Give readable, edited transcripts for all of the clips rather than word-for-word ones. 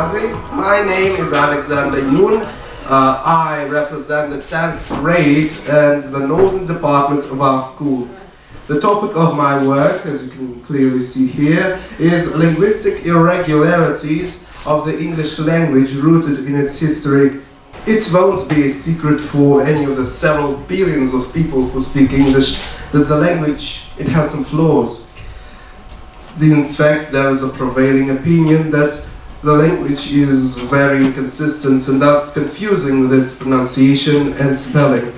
quasi. My name is Alexandr YuN. I represent the 10th grade and the northern department of our school. The topic of my work, as you can clearly see here, is linguistic irregularities of the English language rooted in its history. It won't be a secret for any of the several billions of people who speak English that the language, it has some flaws. In fact, there is a prevailing opinion that the language is very inconsistent and thus confusing with its pronunciation and spelling.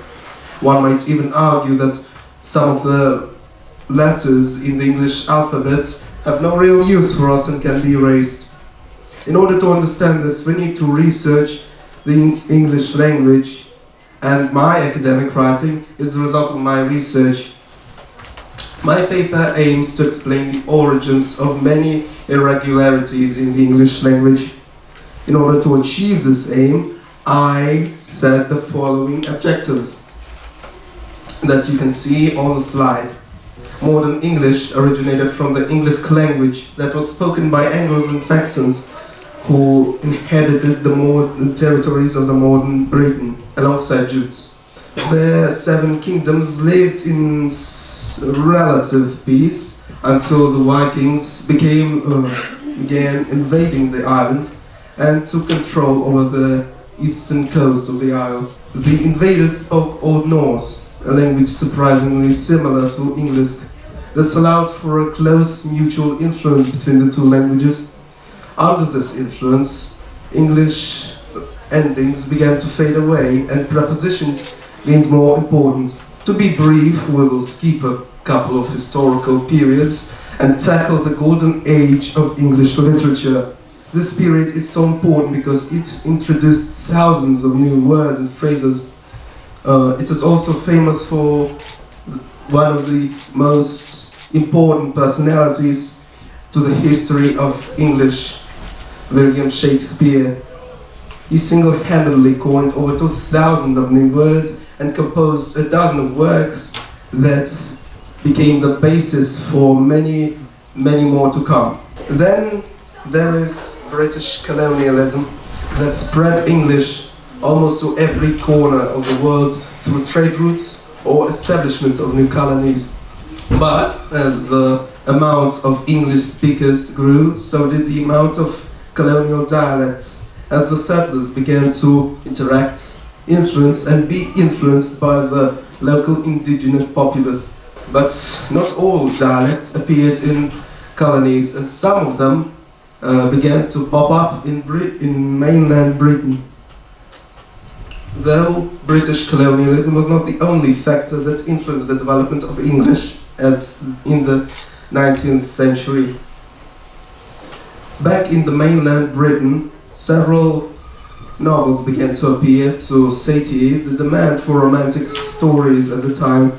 One might even argue that some of the letters in the English alphabet have no real use for us and can be erased. In order to understand this, we need to research the English language, and my academic writing is the result of my research. My paper aims to explain the origins of many irregularities in the English language. In order to achieve this aim, I set the following objectives that you can see on the slide. Modern English originated from the English language that was spoken by Angles and Saxons who inhabited the territories of the modern Britain alongside Jutes. The 7 kingdoms lived in relative peace until the Vikings began invading the island and took control over the eastern coast of the isle. The invaders spoke Old Norse, a language surprisingly similar to English. This allowed for a close mutual influence between the two languages. Under this influence, English endings began to fade away and prepositions gained more importance. To be brief, we will skip a couple of historical periods and tackle the golden age of English literature. This period is so important because it introduced thousands of new words and phrases. It is also famous for one of the most important personalities to the history of English, William Shakespeare. He single-handedly coined over 2,000 of new words and composed a dozen of works that became the basis for many, many more to come. Then there is British colonialism that spread English almost to every corner of the world through trade routes or establishment of new colonies. But as the amount of English speakers grew, so did the amount of colonial dialects, as the settlers began to interact, influence and be influenced by the local indigenous populace. But not all dialects appeared in colonies, as some of them began to pop up in mainland Britain. Though British colonialism was not the only factor that influenced the development of English in the 19th century. Back in the mainland Britain, several novels began to appear to satiate the demand for romantic stories at the time.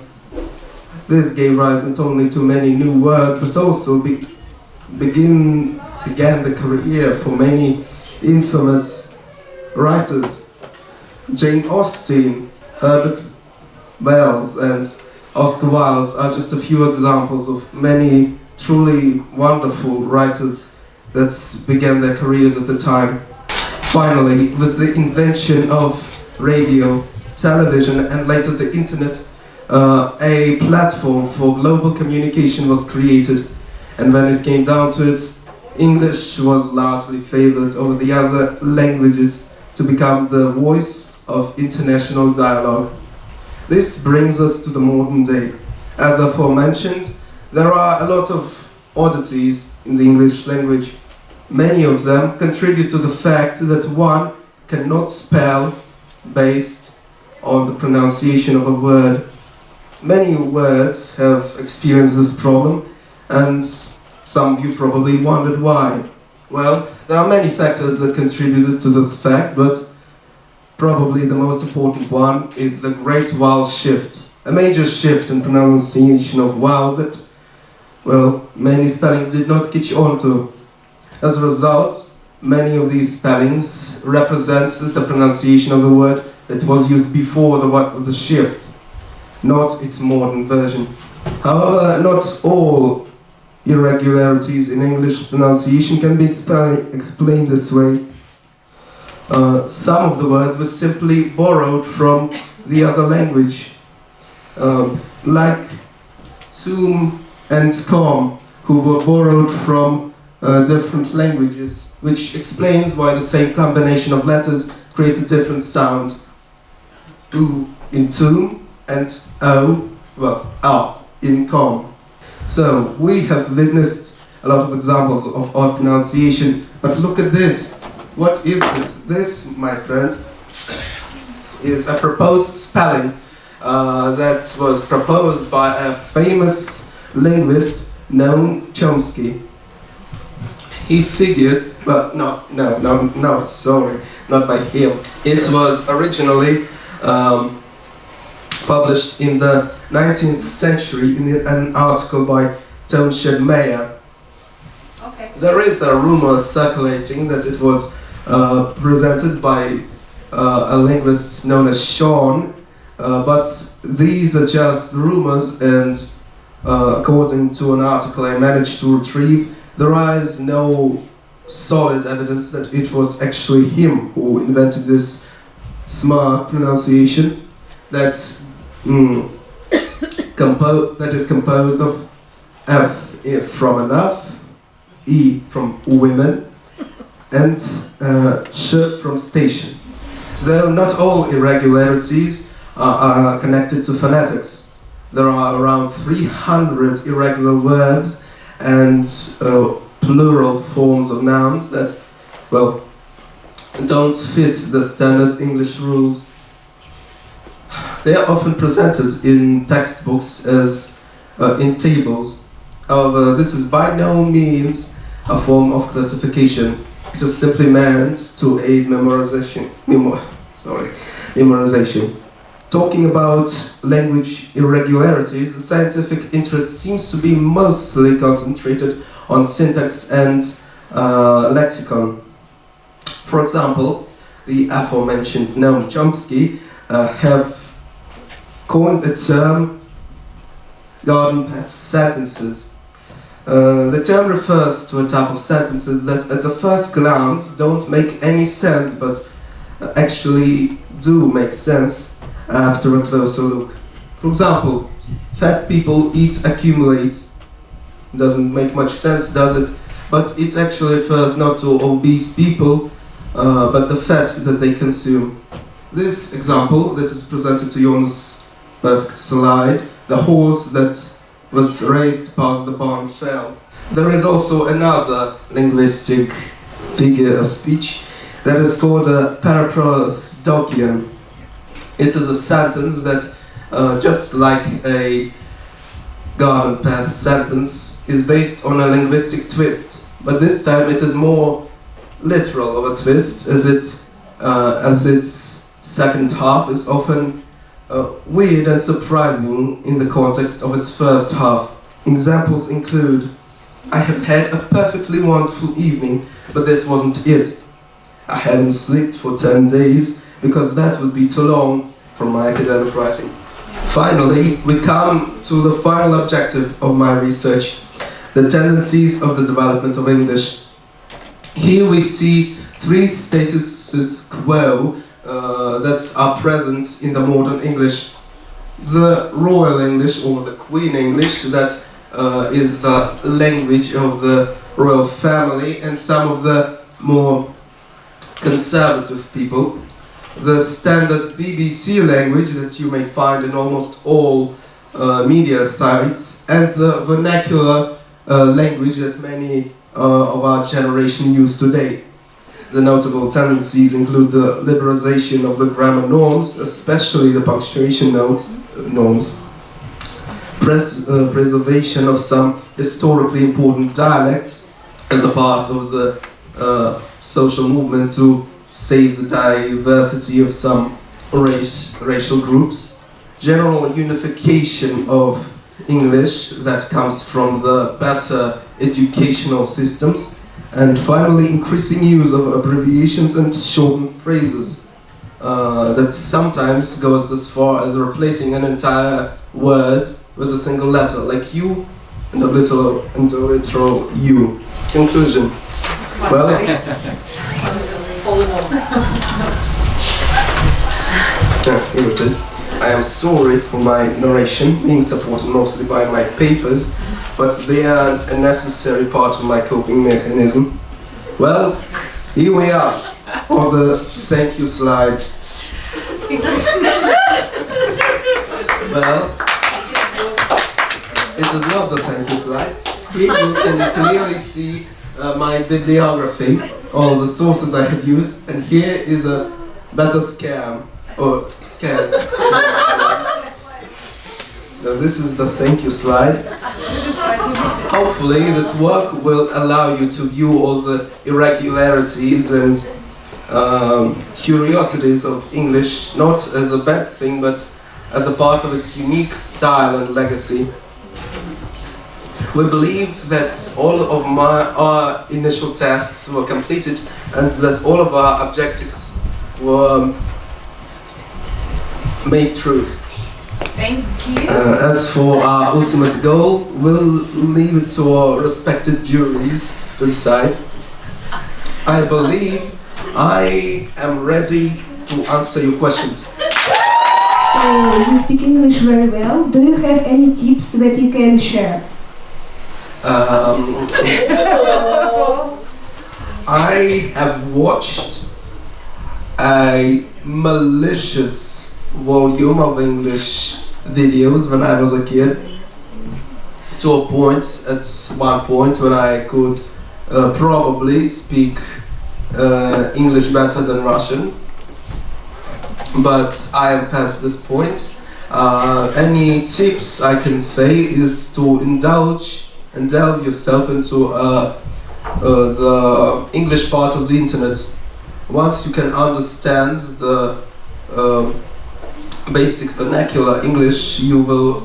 This gave rise not only to many new words, but also began the career for many infamous writers. Jane Austen, Herbert Wells and Oscar Wilde are just a few examples of many truly wonderful writers that began their careers at the time. Finally, with the invention of radio, television and later the internet, a platform for global communication was created, and when it came down to it, English was largely favored over the other languages to become the voice of international dialogue. This brings us to the modern day. As aforementioned, there are a lot of oddities in the English language. Many of them contribute to the fact that one cannot spell based on the pronunciation of a word. Many words have experienced this problem, and some of you probably wondered why. Well, there are many factors that contributed to this fact, but probably the most important one is the great vowel shift. A major shift in pronunciation of vowels that, well, many spellings did not catch on to. As a result, many of these spellings represent the pronunciation of the word that was used before the shift, not its modern version. However, not all irregularities in English pronunciation can be explained this way. some of the words were simply borrowed from the other language, like zoom and com, who were borrowed from different languages, which explains why the same combination of letters creates a different sound. U in zoom and O, well, O in com. So we have witnessed a lot of examples of odd pronunciation, but look at this. What is this? This, my friend, is a proposed spelling that was proposed by a famous linguist known Chomsky. He figured, but no, sorry, not by him. It was originally published in the 19th century in an article by Townshend Mayer. Okay. There is a rumor circulating that it was presented by a linguist known as Sean, but these are just rumors, and according to an article I managed to retrieve, there is no solid evidence that it was actually him who invented this smart pronunciation that's that is composed of F from enough, E from women, and sh from station. Though not all irregularities are connected to phonetics. There are around 300 irregular verbs and plural forms of nouns that, well, don't fit the standard English rules. They are often presented in textbooks as in tables. However, this is by no means a form of classification. It is simply meant to aid memorization. Talking about language irregularities, the scientific interest seems to be mostly concentrated on syntax and lexicon. For example, the aforementioned Noam Chomsky have coined the term garden path sentences. The term refers to a type of sentences that at the first glance don't make any sense, but actually do make sense after a closer look. For example, fat people eat accumulates. Doesn't make much sense, does it? But it actually refers not to obese people, but the fat that they consume. This example that is presented to you on this perfect slide, the horse that was raised past the barn fell. There is also another linguistic figure of speech that is called a paraprosdokion. It is a sentence that, just like a garden path sentence, is based on a linguistic twist. But this time it is more literal of a twist, as its second half is often weird and surprising in the context of its first half. Examples include, I have had a perfectly wonderful evening, but this wasn't it. I haven't slept for 10 days, because that would be too long for my academic writing. Finally, we come to the final objective of my research, the tendencies of the development of English. Here we see three status quo that are present in the modern English. The Royal English, or the Queen English, that is the language of the royal family and some of the more conservative people. The standard BBC language that you may find in almost all media sites, and the vernacular language that many of our generation use today. The notable tendencies include the liberalization of the grammar norms, especially the punctuation norms, preservation of some historically important dialects as a part of the social movement to save the diversity of some racial groups, general unification of English that comes from the better educational systems, and finally increasing use of abbreviations and shortened phrases that sometimes goes as far as replacing an entire word with a single letter, like you and a literal U. Conclusion. Well, Here it is. I am sorry for my narration, being supported mostly by my papers, but they are a necessary part of my coping mechanism. Well, here we are for the thank you slide. Well, it is not the thank you slide. Here you can clearly see my bibliography, all the sources I have used, and here is a better scam. Or scan. Now this is the thank you slide. Hopefully this work will allow you to view all the irregularities and curiosities of English, not as a bad thing, but as a part of its unique style and legacy. We believe that all of our initial tasks were completed and that all of our objectives were made true. Thank you. As for our ultimate goal, we'll leave it to our respected juries to decide. I believe I am ready to answer your questions. So, you speak English very well. Do you have any tips that you can share? I have watched a malicious volume of English videos when I was a kid, to a point, at one point when I could probably speak English better than Russian, but I am past this point. Any tips I can say is to indulge and delve yourself into the English part of the internet. Once you can understand the basic vernacular English, you will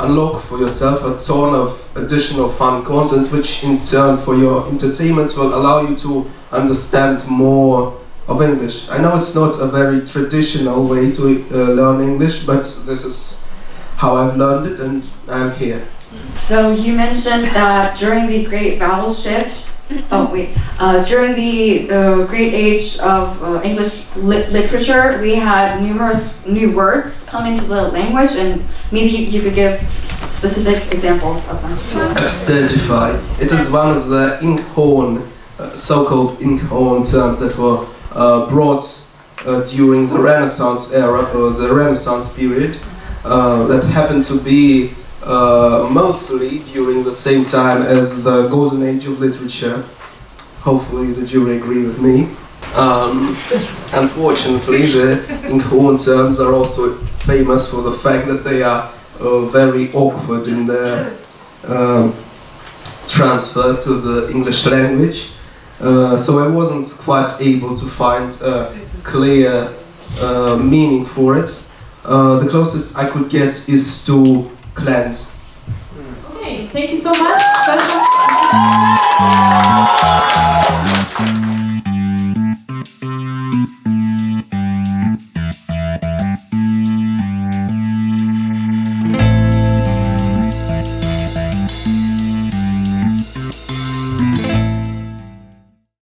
unlock for yourself a ton of additional fun content, which in turn for your entertainment will allow you to understand more of English. I know it's not a very traditional way to learn English, but this is how I've learned it and I'm here. So you mentioned that during the Great Vowel Shift, during the great age of English literature, we had numerous new words come into the language, and maybe you could give specific examples of them. Abstagify. It is one of the inkhorn, so-called inkhorn terms that were brought during the Renaissance era, or the Renaissance period, that happened to be mostly during the same time as the golden age of literature. Hopefully the jury agree with me. Unfortunately, the inkhorn terms are also famous for the fact that they are very awkward in their transfer to the English language. So I wasn't quite able to find a clear meaning for it. The closest I could get is to cleanse. Okay, thank you so much.